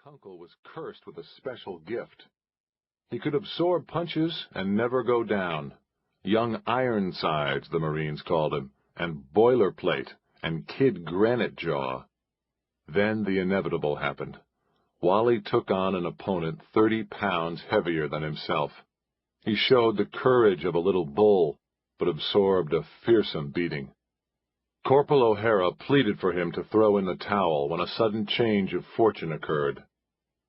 Kunkel was cursed with a special gift. He could absorb punches and never go down. Young Ironsides, the Marines called him, and Boilerplate, and Kid Granite Jaw. Then the inevitable happened. Wally took on an opponent 30 pounds heavier than himself. He showed the courage of a little bull, but absorbed a fearsome beating. Corporal O'Hara pleaded for him to throw in the towel when a sudden change of fortune occurred.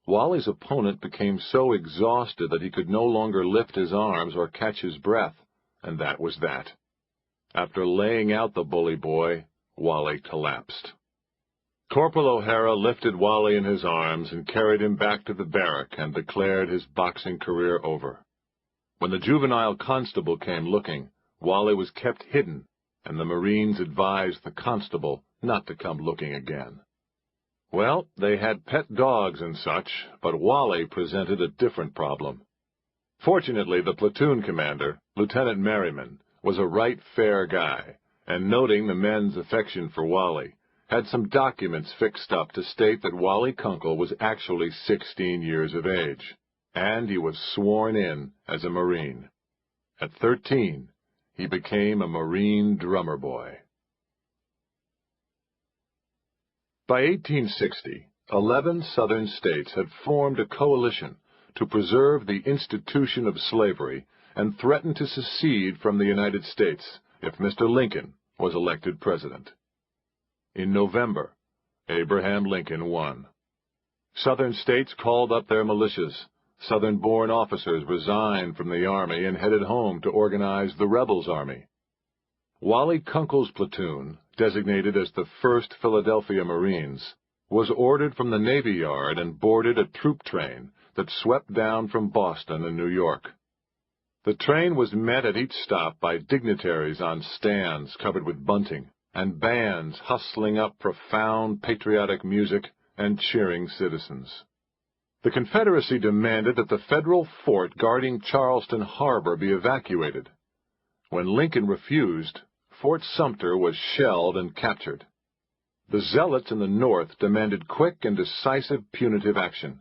Wally's opponent became so exhausted that he could no longer lift his arms or catch his breath, and that was that. After laying out the bully boy, Wally collapsed. Corporal O'Hara lifted Wally in his arms and carried him back to the barrack and declared his boxing career over. When the juvenile constable came looking, Wally was kept hidden, and the Marines advised the constable not to come looking again. Well, they had pet dogs and such, but Wally presented a different problem. Fortunately, the platoon commander, Lieutenant Merriman, was a right fair guy, and noting the men's affection for Wally, had some documents fixed up to state that Wally Kunkel was actually 16 years of age, and he was sworn in as a Marine. At 13, he became a Marine drummer boy. By 1860, 11 Southern states had formed a coalition to preserve the institution of slavery and threatened to secede from the United States if Mr. Lincoln was elected president. In November, Abraham Lincoln won. Southern states called up their militias. Southern-born officers resigned from the Army and headed home to organize the Rebels' Army. Wally Kunkel's platoon, designated as the 1st Philadelphia Marines, was ordered from the Navy Yard and boarded a troop train that swept down from Boston and New York. The train was met at each stop by dignitaries on stands covered with bunting, and bands hustling up profound patriotic music and cheering citizens. The Confederacy demanded that the federal fort guarding Charleston Harbor be evacuated. When Lincoln refused, Fort Sumter was shelled and captured. The zealots in the North demanded quick and decisive punitive action.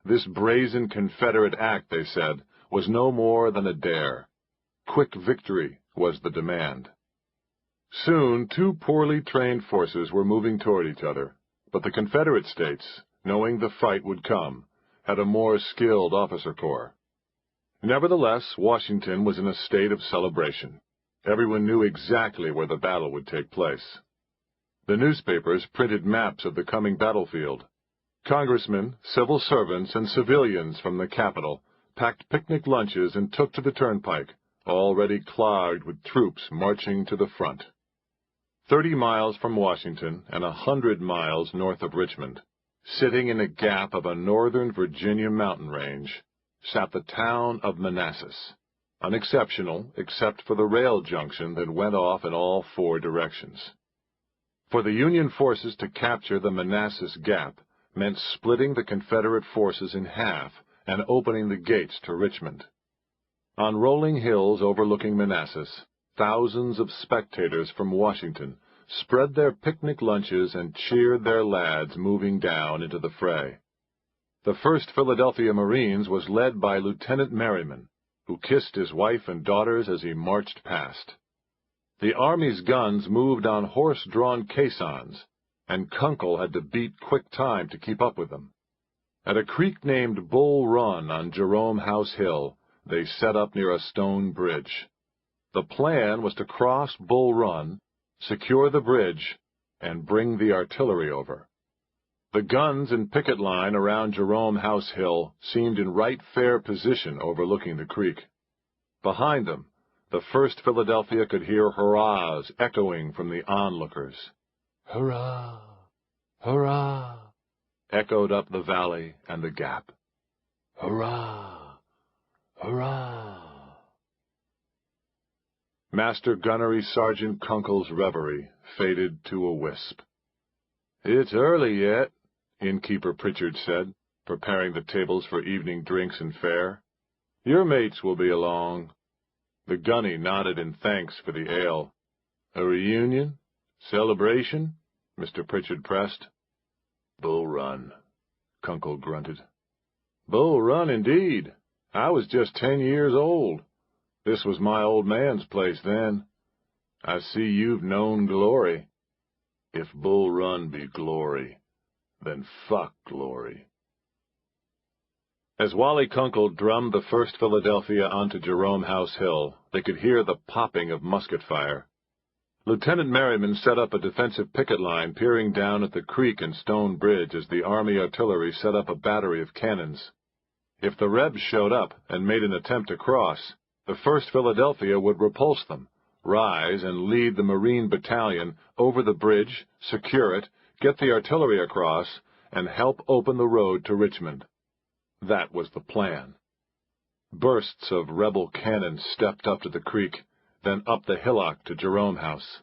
This brazen Confederate act, they said, was no more than a dare. Quick victory was the demand. Soon, two poorly trained forces were moving toward each other, but the Confederate states, knowing the fight would come, had a more skilled officer corps. Nevertheless, Washington was in a state of celebration. Everyone knew exactly where the battle would take place. The newspapers printed maps of the coming battlefield. Congressmen, civil servants, and civilians from the capital packed picnic lunches and took to the turnpike, already clogged with troops marching to the front. 30 miles from Washington and 100 miles north of Richmond, sitting in a gap of a northern Virginia mountain range, sat the town of Manassas, unexceptional except for the rail junction that went off in all 4 directions. For the Union forces to capture the Manassas Gap meant splitting the Confederate forces in half and opening the gates to Richmond. On rolling hills overlooking Manassas, thousands of spectators from Washington spread their picnic lunches and cheered their lads moving down into the fray. The 1st Philadelphia Marines was led by Lieutenant Merriman, who kissed his wife and daughters as he marched past. The Army's guns moved on horse-drawn caissons, and Kunkel had to beat quick time to keep up with them. At a creek named Bull Run on Jerome House Hill, they set up near a stone bridge. The plan was to cross Bull Run, secure the bridge, and bring the artillery over. The guns in picket line around Jerome House Hill seemed in right fair position overlooking the creek. Behind them, the 1st Philadelphia could hear hurrahs echoing from the onlookers. Hurrah! Hurrah! Echoed up the valley and the gap. Hurrah! Hurrah! Master Gunnery Sergeant Kunkel's reverie faded to a wisp. "It's early yet," Innkeeper Pritchard said, preparing the tables for evening drinks and fare. "Your mates will be along." The gunny nodded in thanks for the ale. "A reunion? Celebration?" Mr. Pritchard pressed. "Bull Run," Kunkel grunted. Bull Run, indeed. I was just 10 years old. This was my old man's place then. I see you've known glory. If Bull Run be glory, then fuck glory. As Wally Kunkel drummed the 1st Philadelphia onto Jerome House Hill, they could hear the popping of musket fire. Lieutenant Merriman set up a defensive picket line peering down at the creek and stone bridge as the Army artillery set up a battery of cannons. If the Rebs showed up and made an attempt to cross, the 1st Philadelphia would repulse them, rise and lead the Marine battalion over the bridge, secure it, get the artillery across, and help open the road to Richmond. That was the plan. Bursts of rebel cannon stepped up to the creek, then up the hillock to Jerome House.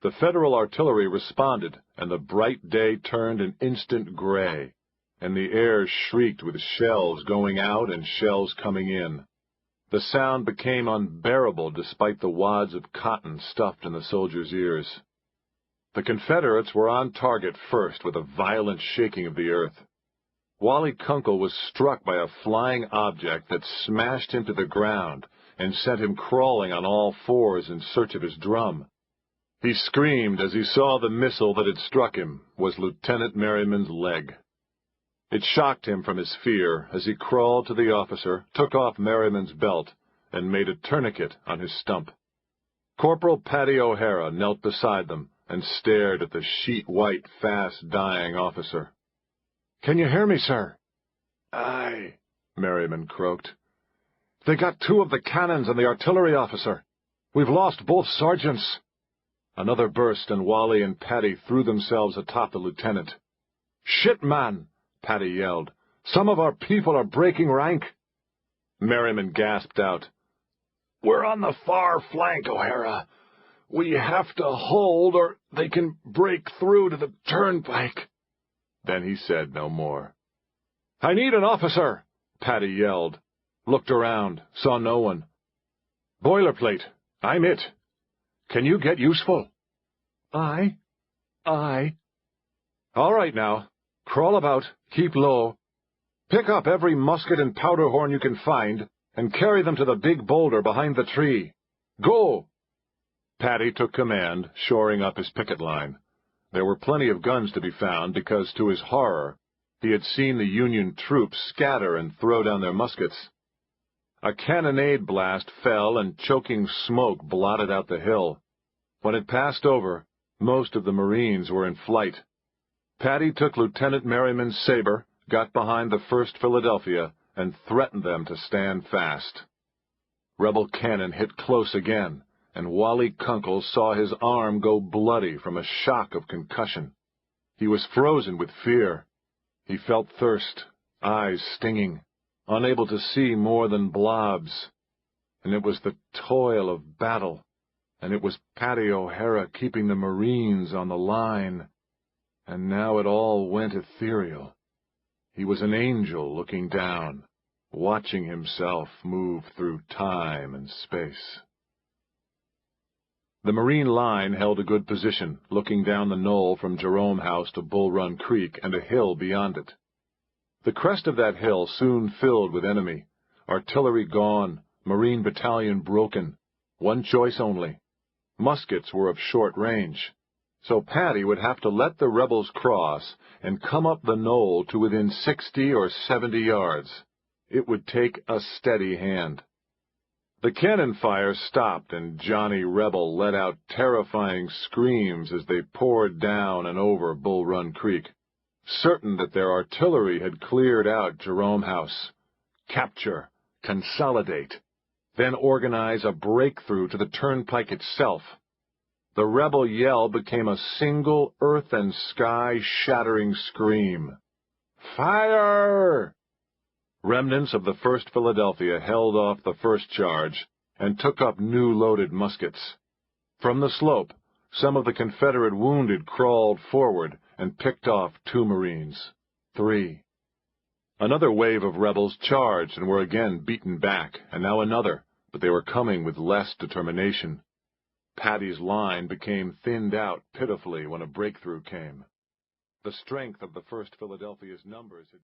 The Federal artillery responded, and the bright day turned an instant gray, and the air shrieked with shells going out and shells coming in. The sound became unbearable despite the wads of cotton stuffed in the soldiers' ears. The Confederates were on target first with a violent shaking of the earth. Wally Kunkel was struck by a flying object that smashed him to the ground and sent him crawling on all fours in search of his drum. He screamed as he saw the missile that had struck him was Lieutenant Merriman's leg. It shocked him from his fear as he crawled to the officer, took off Merriman's belt, and made a tourniquet on his stump. Corporal Paddy O'Hara knelt beside them and stared at the sheet-white, fast-dying officer. "Can you hear me, sir?" "Aye," Merriman croaked. "They got 2 of the cannons and the artillery officer. We've lost both sergeants." Another burst, and Wally and Paddy threw themselves atop the lieutenant. "Shit, man!" Paddy yelled. "Some of our people are breaking rank." Merriman gasped out. "We're on the far flank, O'Hara. We have to hold or they can break through to the turnpike." Then he said no more. "I need an officer," Paddy yelled. Looked around, saw no one. "Boilerplate, I'm it. Can you get useful?" "Aye. Aye." "All right now. Crawl about, keep low. Pick up every musket and powder horn you can find, and carry them to the big boulder behind the tree. Go!" Paddy took command, shoring up his picket line. There were plenty of guns to be found because, to his horror, he had seen the Union troops scatter and throw down their muskets. A cannonade blast fell and choking smoke blotted out the hill. When it passed over, most of the Marines were in flight. Paddy took Lieutenant Merriman's saber, got behind the 1st Philadelphia, and threatened them to stand fast. Rebel cannon hit close again, and Wally Kunkel saw his arm go bloody from a shock of concussion. He was frozen with fear. He felt thirst, eyes stinging, unable to see more than blobs. And it was the toil of battle, and it was Paddy O'Hara keeping the Marines on the line. And now it all went ethereal. He was an angel looking down, watching himself move through time and space. The Marine line held a good position, looking down the knoll from Jerome House to Bull Run Creek and a hill beyond it. The crest of that hill soon filled with enemy, artillery gone, Marine battalion broken, one choice only. Muskets were of short range, so Paddy would have to let the rebels cross and come up the knoll to within 60 or 70 yards. It would take a steady hand. The cannon fire stopped, and Johnny Rebel let out terrifying screams as they poured down and over Bull Run Creek, certain that their artillery had cleared out Jerome House. Capture, consolidate, then organize a breakthrough to the turnpike itself. The rebel yell became a single earth and sky shattering scream. "Fire!" Remnants of the 1st Philadelphia held off the first charge and took up new loaded muskets. From the slope, some of the Confederate wounded crawled forward and picked off 2 Marines, 3. Another wave of rebels charged and were again beaten back, and now another, but they were coming with less determination. Paddy's line became thinned out pitifully when a breakthrough came. The strength of the 1st Philadelphia's numbers had